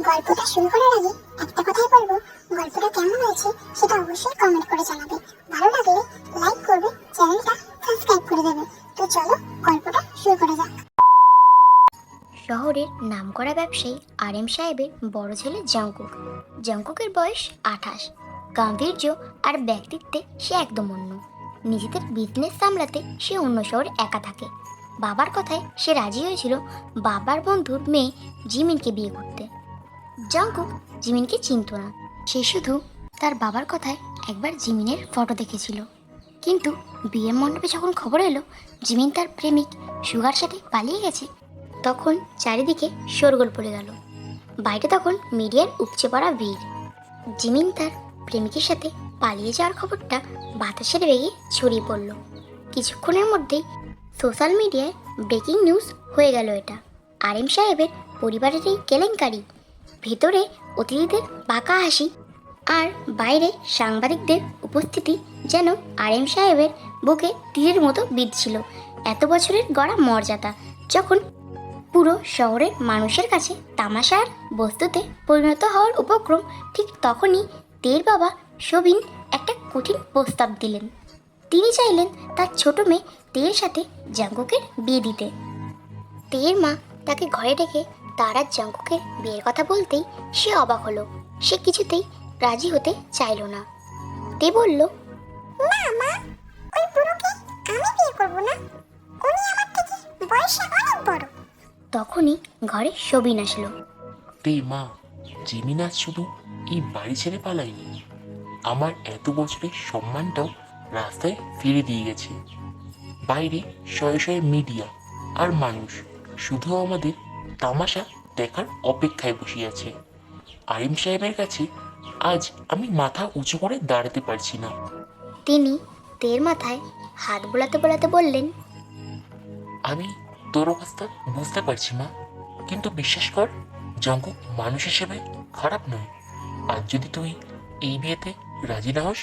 গল্পটা শুরু করার আগে একটা কথাই বলবো, গল্পটা কেমন হয়েছে সেটা অবশ্যই কমেন্ট করে জানাবে। ভালো লাগলে লাইক করবে, চ্যানেলটা সাবস্ক্রাইব করে দেবে। তো চলো গল্পটা শুরু করা যাক। শহরের নামকরা ব্যবসায়ী আরএম সাহেবের বড় ছেলে জাংকুক। জাংকুকের বয়স 28। গাম্ভীর্য আর ব্যক্তিত্বে সে একদম অন্য। নিজেদের বিজনেস সামলাতে সে অন্য শহরে একা থাকে। বাবার কথায় সে রাজি হয়েছিল বাবার বন্ধুর মেয়ে জিমিনকে বিয়ে করতে। জাংকুক জিমিনকে চিনত না, সে শুধু তার বাবার কথায় একবার জিমিনের ফটো দেখেছিল। কিন্তু বিয়ের মণ্ডপে যখন খবর এলো জিমিন তার প্রেমিক সুগার সাথে পালিয়ে গেছে, তখন চারিদিকে শোরগোল পড়ে গেল। বাইরে তখন মিডিয়ার উপচে পড়া ভিড়। জিমিন তার প্রেমিকের সাথে পালিয়ে যাওয়ার খবরটা বাতাসের বেগে ছড়িয়ে পড়ল। কিছুক্ষণের মধ্যেই সোশ্যাল মিডিয়ায় ব্রেকিং নিউজ হয়ে গেল। এটা আরএম সাহেবের পরিবারের এই কেলেঙ্কারি। ভেতরে অতিথিদের বাঁকা হাসি আর বাইরে সাংবাদিকদের উপস্থিতি যেন আরএম সাহেবের বুকে তীরের মতো বিঁধছিল। এত বছরের গড়া মর্যাদা যখন পুরো শহরের মানুষের কাছে তামাশার বস্তুতে পরিণত হওয়ার উপক্রম, ঠিক তখনই তের বাবা সবিন একটা কঠিন প্রস্তাব দিলেন। তিনি চাইলেন তার ছোট মেয়ে তের সাথে জাংকুকের বিয়ে দিতে। তের মা তাকে ঘরে ডেকে তার আর জাংকুকের বিয়ের কথা বলতেই সে অবাক হলো। সে কিছুতেই রাজি হতে চাইল না। তে বলল, না মা, ওই বুড়োকে আমি বিয়ে করব না। উনি আমার থেকে বয়সে অনেক বড়। তখনই ঘরে সবিন আসলো। তে মা, জিমিন আজ শুধু এই বাড়ি ছেড়ে পালায়নি, আমার এত বছরের সম্মানটাও রাস্তায় ফিরে দিয়ে গেছে। বাইরে শয়ে শয়ে মিডিয়া আর মানুষ শুধু আমাদের তামাশা দেখার অপেক্ষায় বসে আছে। আরিম সাহেবের কাছে আজ আমি মাথা উঁচু করে দাঁড়াতে পারছি না। তিনি তের মাথায় হাত বোলাতে বোলাতে বললেন, আমি তোর অবস্থা বুঝতে পারছি মা, কিন্তু বিশ্বাস কর, জঙ্কুক মানুষ হিসেবে খারাপ নয়। আজ যদি তুই এই বিয়েতে রাজি না হস,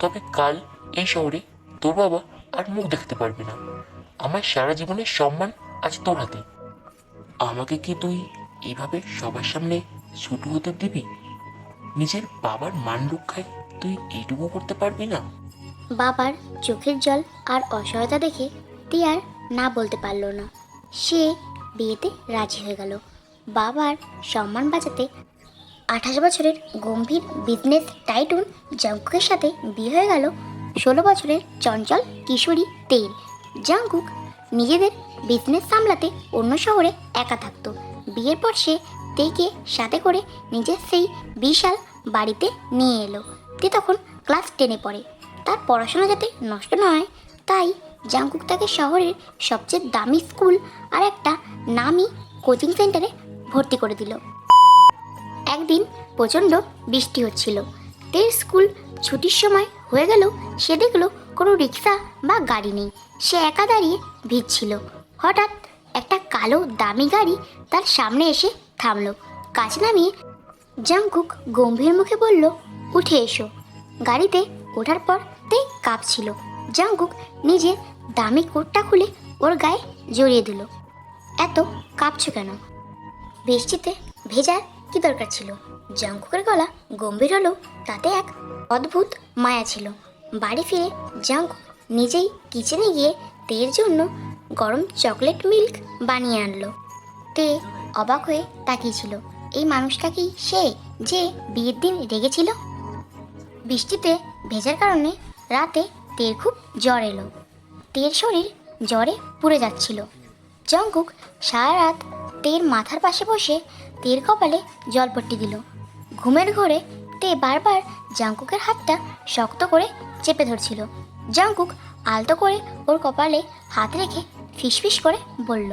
তবে কাল এই শহরে তোর বাবা আর মুখ দেখতে পারবে না। আমার সারা জীবনের সম্মান আজ তোর হাতে। আমাকে কি তুই এইভাবে সবার সামনে ছোট হতে দিবি? নিজের বাবার মান রক্ষায় তুই এইটুকু করতে পারবি না? বাবার চোখের জল আর অসহায়তা দেখে তে আর না বলতে পারল না। সে বিয়েতে রাজি হয়ে গেল। বাবার সম্মান বাঁচাতে 28 বছরের গম্ভীর বিজনেস টাইটুন জাংকুকের সাথে বিয়ে হয়ে গেল 16 বছরের চঞ্চল কিশোরী তের। জাংকুক নিজেদের বিজনেস সামলাতে অন্য শহরে একা থাকতো। বিয়ের পর সে তেকে সাথে করে নিজের সেই বিশাল বাড়িতে নিয়ে এলো। তে তখন ক্লাস 10-এ পড়ে। তার পড়াশোনা যাতে নষ্ট না হয় তাই জাংকুক তাকে শহরের সবচেয়ে দামি স্কুল আর একটা নামি কোচিং সেন্টারে ভর্তি করে দিল। একদিন প্রচণ্ড বৃষ্টি হচ্ছিল। তের স্কুল ছুটির সময় হয়ে গেলেও সে দেখলো কোনো রিক্সা বা গাড়ি নেই। সে একা দাঁড়িয়ে ভিজছিল। হঠাৎ একটা কালো দামি গাড়ি তার সামনে এসে থামলো। কাছে নামিয়ে জাংকুক গম্ভীর মুখে বলল, উঠে এসো। গাড়িতে ওঠার পর তে কাঁপছিল। জাংকুক নিজের দামি কোটটা খুলে ওর গায়ে জড়িয়ে দিল। এত কাঁপছো কেন? বৃষ্টিতে ভেজার কি দরকার ছিল? জাংকুকের গলা গম্ভীর হলেও তাতে এক অদ্ভুত মায়া ছিল। বাড়ি ফিরে জাংকুক নিজেই কিচেনে গিয়ে তের জন্য গরম চকলেট মিল্ক বানিয়ে আনলো। তে অবাক হয়ে তাকিয়েছিল। এই মানুষটা কি সে যে বিয়ের দিন রেগেছিল? বৃষ্টিতে ভেজার কারণে রাতে তের খুব জ্বর এলো। তের শরীর জ্বরে পুড়ে যাচ্ছিল। জাংকুক সারা রাত তের মাথার পাশে বসে তের কপালে জলপট্টি দিল। ঘুমের ঘোরে তে বারবার জাংকুকের হাতটা শক্ত করে চেপে ধরছিল। জাংকুক আলতো করে ওর কপালে হাত রেখে ফিসফিস করে বলল,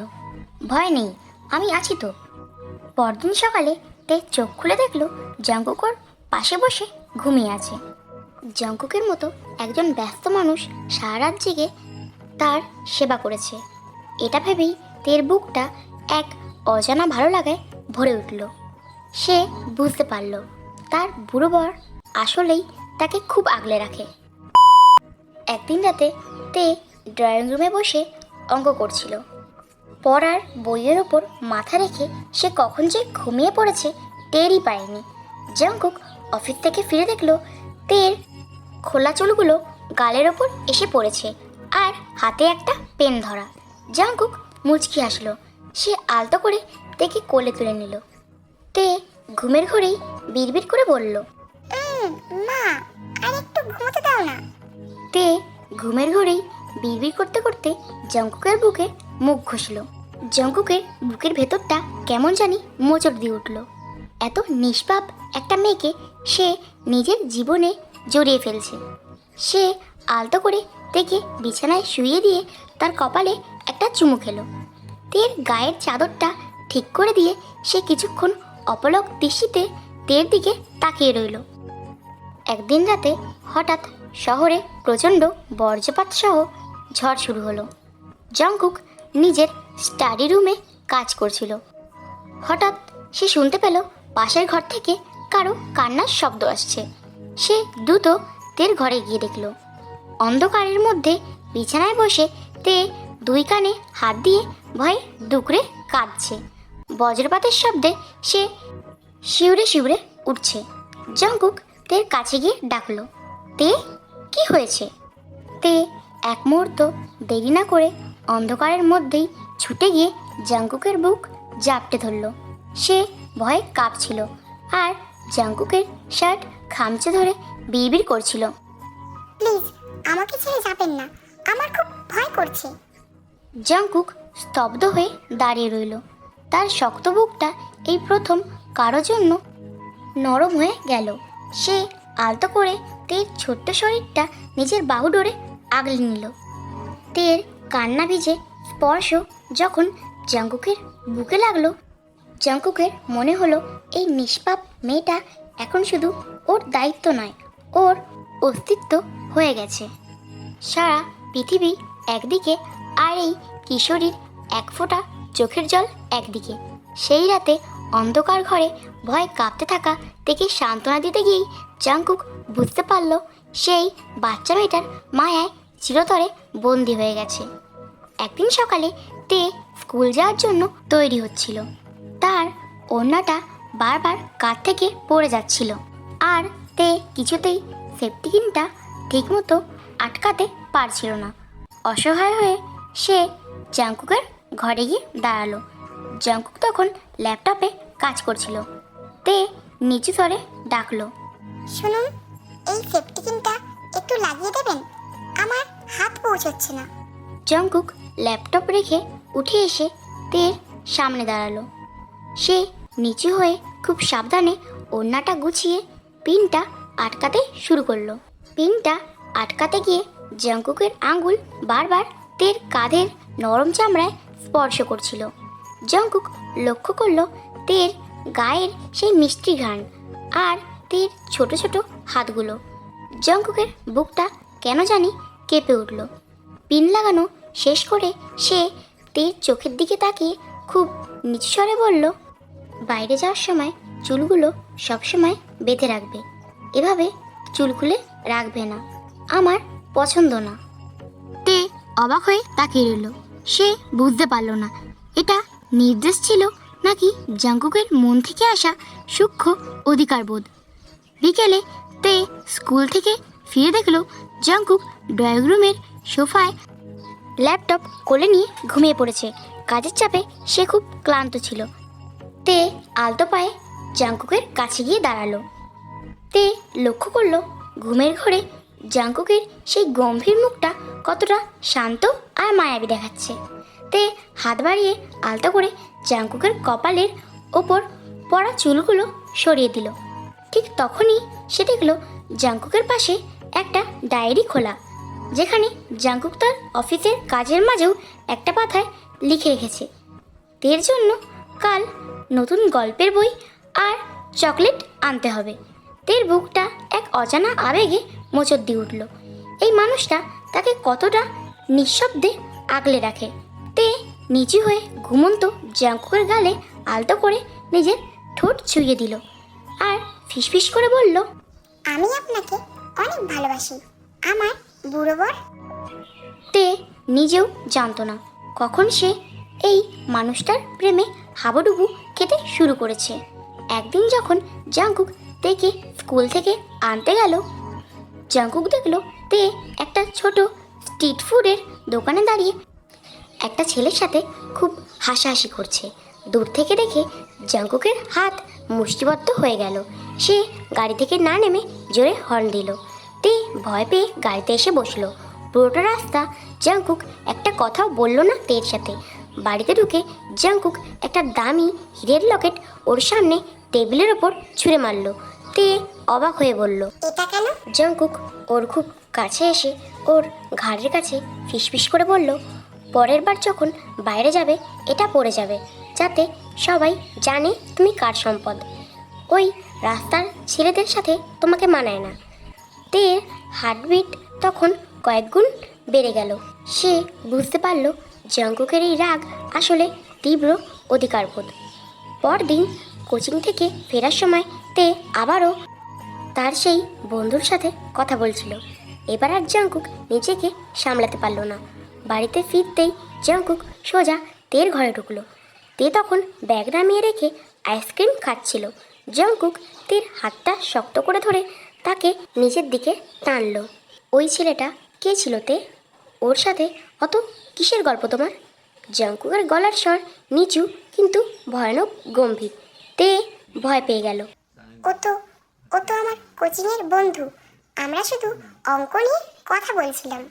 ভয় নেই, আমি আছি তো। পরদিন সকালে তে চোখ খুলে দেখলো জাংকুক ওর পাশে বসে ঘুমিয়ে আছে। জাংকুকের মতো একজন ব্যস্ত মানুষ সারা রাত জেগে তার সেবা করেছে, এটা ভেবেই তের বুকটা এক অজানা ভালো লাগায় ভরে উঠল। সে বুঝতে পারল তার বুড়ো বর আসলেই তাকে খুব আগলে রাখে। একদিন রাতে তে ড্রয়িং রুমে বসে অঙ্ক করছিল। পড়ার বইয়ের ওপর মাথা রেখে সে কখন যে ঘুমিয়ে পড়েছে টেরই পায়নি। জাংকুক অফিস থেকে ফিরে দেখলো তের খোলা চুলগুলো গালের ওপর এসে পড়েছে আর হাতে একটা পেন ধরা। জাংকুক মুচকি আসলো। সে আলতো করে তেকে কোলে তুলে নিল। তে ঘুমের ঘোরেই বিড়বিড় করে বলল, মা, আর একটু ঘুমোতে দাও না। তে ঘুমের ঘোরেই বিড়বিড় করতে করতে জাংকুকের বুকে মুখ ঘষল। জাংকুকের বুকের ভেতরটা কেমন জানি মোচড় দিয়ে উঠল। এত নিষ্পাপ একটা মেয়েকে সে নিজের জীবনে জড়িয়ে ফেলছে। সে আলতো করে তেকে বিছানায় শুইয়ে দিয়ে তার কপালে একটা চুমু খেলো। তের গায়ের চাদরটা ঠিক করে দিয়ে সে কিছুক্ষণ অপলক দৃষ্টিতে তের দিকে তাকিয়ে রইল। একদিন রাতে হঠাৎ শহরে প্রচণ্ড বজ্রপাত সহ ঝড় শুরু হলো। জাংকুক নিজের স্টাডি রুমে কাজ করছিল। হঠাৎ সে শুনতে পেল পাশের ঘর থেকে কারো কান্নার শব্দ আসছে। সে দ্রুত তের ঘরে গিয়ে দেখল অন্ধকারের মধ্যে বিছানায় বসে তে দুই কানে হাত দিয়ে ভয়ে দুকড়ে কাঁদছে। বজ্রপাতের শব্দে সে শিউরে শিউরে উঠছে। জাংকুক তের কাছে গিয়ে ডাকলো, তে কি হয়েছে? তে এক মুহূর্ত দেরি না করে অন্ধকারের মধ্যেই ছুটে গিয়ে জাংকুকের বুক জাপটে ধরল। সে ভয়ে কাঁপছিল আর জাংকুকের শার্ট খামচে ধরে বিড়বিড় করছিল, প্লিজ আমাকে ছেড়ে যাবেন না, আমার খুব ভয় করছে। জাংকুক স্তব্ধ হয়ে দাঁড়িয়ে রইল। তার শক্ত বুকটা এই প্রথম কারো জন্য নরম হয়ে গেল। সে আলতো করে তের ছোট্ট শরীরটা নিজের বাহু ডোরে আগলে নিল। তের কান্না ভিজে স্পর্শ যখন জাংকুকের বুকে লাগলো, জাংকুকের মনে হলো এই নিষ্পাপ মেয়েটা এখন শুধু ওর দায়িত্ব নয়, ওর অস্তিত্ব হয়ে গেছে। সারা পৃথিবী একদিকে আর এই কিশোরীর এক ফোঁটা চোখের জল একদিকে। সেই রাতে অন্ধকার ঘরে ভয় কাঁপতে থাকা থেকে সান্ত্বনা দিতে গিয়েই জাংকুক বুঝতে পারল সেই বাচ্চা মেয়েটার মায়ায় চিরতরে বন্দি হয়ে গেছে। একদিন সকালে তে স্কুল যাওয়ার জন্য তৈরি হচ্ছিল। তার ওড়নাটা বারবার কাঁধ থেকে পড়ে যাচ্ছিল আর তে কিছুতেই সেফটি পিনটা ঠিকমতো আটকাতে পারছিল না। অসহায় হয়ে সে জাংকুকের ঘরে গিয়ে দাঁড়ালো। জাংকুক তখন ল্যাপটপে কাজ করছিল। তে নিচু স্বরে ডাকলো, শুনুন, এই সেফটি পিনটা একটু লাগিয়ে দেবেন, আমার হাত পৌঁছচ্ছে না। জাংকুক ল্যাপটপ রেখে উঠে এসে তের সামনে দাঁড়ালো। সে নিচু হয়ে খুব সাবধানে ওড়নাটা গুছিয়ে পিনটা আটকাতে শুরু করলো। পিনটা আটকাতে গিয়ে জাংকুকের আঙ্গুল বারবার তের কাঁধের নরম চামড়ায় স্পর্শ করছিল। জাংকুক লক্ষ্য করলো তের গায়ের সেই মিষ্টি ঘ্রাণ আর তের ছোট ছোট হাতগুলো। জাংকুকের বুকটা কেন জানি কেঁপে উঠল। পিন লাগানো শেষ করে সে তের চোখের দিকে তাকিয়ে খুব নিচু স্বরে বলল, বাইরে যাওয়ার সময় চুলগুলো সবসময় বেঁধে রাখবে, এভাবে চুল খুলে রাখবে না, আমার পছন্দ না। তে অবাক হয়ে তাকিয়ে রইল। সে বুঝতে পারল না এটা নির্দেশ ছিল নাকি জাংকুকের মন থেকে আসা সূক্ষ্ম অধিকারবোধ। বিকেলে তে স্কুল থেকে ফিরে দেখল জাংকুক ড্রয়িং রুমের সোফায় ল্যাপটপ কোলে নিয়ে ঘুমিয়ে পড়েছে। কাজের চাপে সে খুব ক্লান্ত ছিল। তে আলতো পায়ে জাংকুকের কাছে গিয়ে দাঁড়ালো। তে লক্ষ্য করলো ঘুমের ঘোরে জাংকুকের সেই গম্ভীর মুখটা কতটা শান্ত আর মায়াবী দেখাচ্ছে। তে হাত বাড়িয়ে আলতো করে জাংকুকের কপালের ওপর পড়া চুলগুলো সরিয়ে দিল। ঠিক তখনই সে দেখলো জাংকুকের পাশে একটা ডায়েরি খোলা, যেখানে জাংকুক তার অফিসের কাজের মাঝেও একটা পাতায় লিখে রেখেছে, তের জন্য কাল নতুন গল্পের বই আর চকলেট আনতে হবে। তের বুকটা এক অজানা আবেগে মোচড় দিয়ে উঠল। এই মানুষটা তাকে কতটা নিঃশব্দে আগলে রাখে। তে নিচু হয়ে ঘুমন্ত জাংকুকের গালে আলতো করে নিজের ঠোঁট ছুঁয়ে দিল আর ফিসফিস করে বলল, আমি আপনাকে অনেক ভালোবাসি, আমার বুড়ো বর। তে নিজেও জানতো না কখন সে এই মানুষটার প্রেমে হাবুডুবু খেতে শুরু করেছে। একদিন যখন জাংকুক তেকে স্কুল থেকে আনতে গেল, জাংকুক দেখলো তে একটা ছোট স্ট্রিট ফুডের দোকানে দাঁড়িয়ে একটা ছেলের সাথে খুব হাসাহাসি করছে। দূর থেকে দেখে জাংকুকের হাত মুষ্টিবদ্ধ হয়ে গেল। সে গাড়ি থেকে না নেমে জোরে হর্ন দিল। তে ভয় পেয়ে গাড়িতে এসে বসলো। পুরোটা রাস্তা জাংকুক একটা কথাও বলল না তের সাথে। বাড়িতে ঢুকে জাংকুক একটা দামি হীরের লকেট ওর সামনে টেবিলের ওপর ছুঁড়ে মারল। তে অবাক হয়ে বলল, এটা কেন? জাংকুক ওর খুব কাছে এসে ওর ঘাড়ের কাছে ফিসফিস করে বলল, পরের বার যখন বাইরে যাবে এটা পরে যাবে, যাতে সবাই জানে তুমি কার সম্পদ। ওই রাস্তার ছেলেদের সাথে তোমাকে মানায় না। তের হার্টবিট তখন কয়েক গুণ বেড়ে গেল। সে বুঝতে পারল জাংকুকের এই রাগ আসলে তীব্র অধিকারবোধ। পরদিন কোচিং থেকে ফেরার সময় তে আবারও তার সেই বন্ধুর সাথে কথা বলছিল। এবার আর জাংকুক নিজেকে সামলাতে পারল না। বাড়িতে ফিরতেই জাংকুক সোজা তের ঘরে ঢুকলো। তে তখন ব্যাগ নামিয়ে রেখে আইসক্রিম খাচ্ছিল। জাংকুক তের হাতটা শক্ত করে ধরে তাকে নিজের দিকে টানলো। ওই ছেলেটা কে ছিল তে? ওর সাথে অত কিসের গল্প তোমার? জাংকুকের গলার স্বর নিচু কিন্তু ভয়ানক গম্ভীর। তে ভয় পেয়ে গেল। ও তো আমার কোচিংয়ের বন্ধু। আমরা শুধু অঙ্ক নিয়ে কথা বলছিলাম।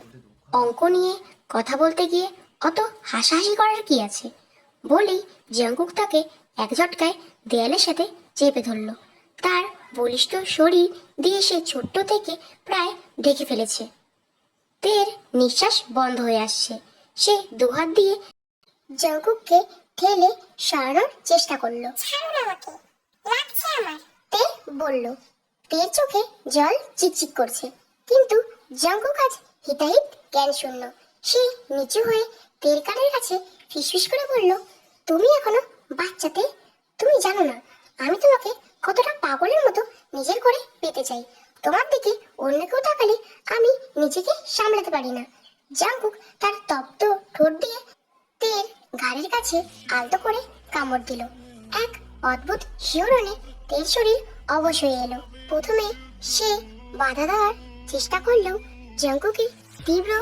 অঙ্ক নিয়ে কথা বলতে গিয়ে অত হাসাহাসি করার কি আছে? বলেই জাংকুক তাকে এক ঝটকায় দেয়ালের সাথে চেপে ধরল। তার বলিষ্ঠ শরীর দিয়ে সে ছোট্ট থেকে প্রায় ঢেকে ফেলেছে। তের নিঃশ্বাস বন্ধ হয়ে আসছে। সে দুহাত দিয়ে জাংকুককে ঠেলে সরানোর চেষ্টা করলো। ছাড়ুন আমাকে, লাগছে আমার। তে বলল। তের চোখে জল চিকচিক করছে, কিন্তু জাংকুক আজ হিতাহিত জ্ঞান শূন্য। সে নিচু হয়ে তের কানের কাছে ফিসফিস করে বলল, তুমি এখনো বাচ্চাতে। তুমি জানো না আমি তোমাকে কতটা পাগলের মতো নিজের করে পেতে চাই। তোমার দিকে অন্য কেউ তাকালে আমি নিজেকে সামলাতে পারি না। জাংকুক তার তপ্ত ঠোঁট দিয়ে তের ঘাড়ের কাছে আলতো করে কামড় দিল। এক অদ্ভুত শিহরণে তের শরীর অবশ হয়ে এলো। প্রথমে সে বাধা দেওয়ার চেষ্টা করলেও জাংকুকের তীব্র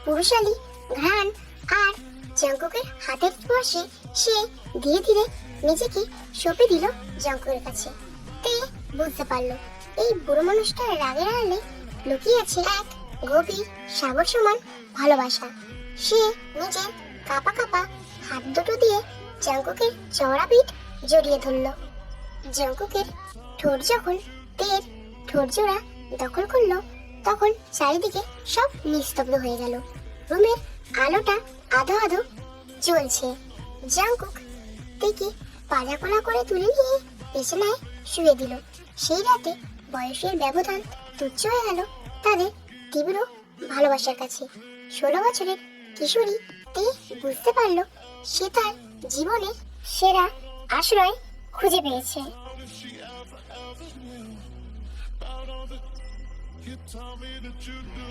পুরুষালী ঘ্রাণ আর জাংকুকের হাতের স্পর্শে সে ধীরে ধীরে নিজেকে সঁপে দিল জাংকুকের কাছে। তে বুঝতে পারল এই বুড়ো মানুষটার রাগের আড়ালে লুকিয়ে আছে এক গভীর সাগর সমান ভালোবাসা। সে নিজের কাঁপা কাঁপা হাত দুটো দিয়ে জাংকুকের চওড়া পিঠ জড়িয়ে ধরল। জাংকুকের ঠোঁট যখন তের ঠোঁট জোড়া দখল করলো, তখন চারিদিকে সব নিস্তব্ধ হয়ে গেল। রুমের আলোটা আধো আধো জ্বলছে। জাংকুক তেকে পাজাকোলা করে তুলে নিয়ে বিছানায় শুয়ে দিল। সেই রাতে বয়সের ব্যবধান তুচ্ছ হয়ে গেল তাদের তীব্র ভালোবাসার কাছে। 16 বছরের কিশোরী তে বুঝতে পারল সে তার জীবনে সেরা আশ্রয় খুঁজে পেয়েছে। You tell me that you do.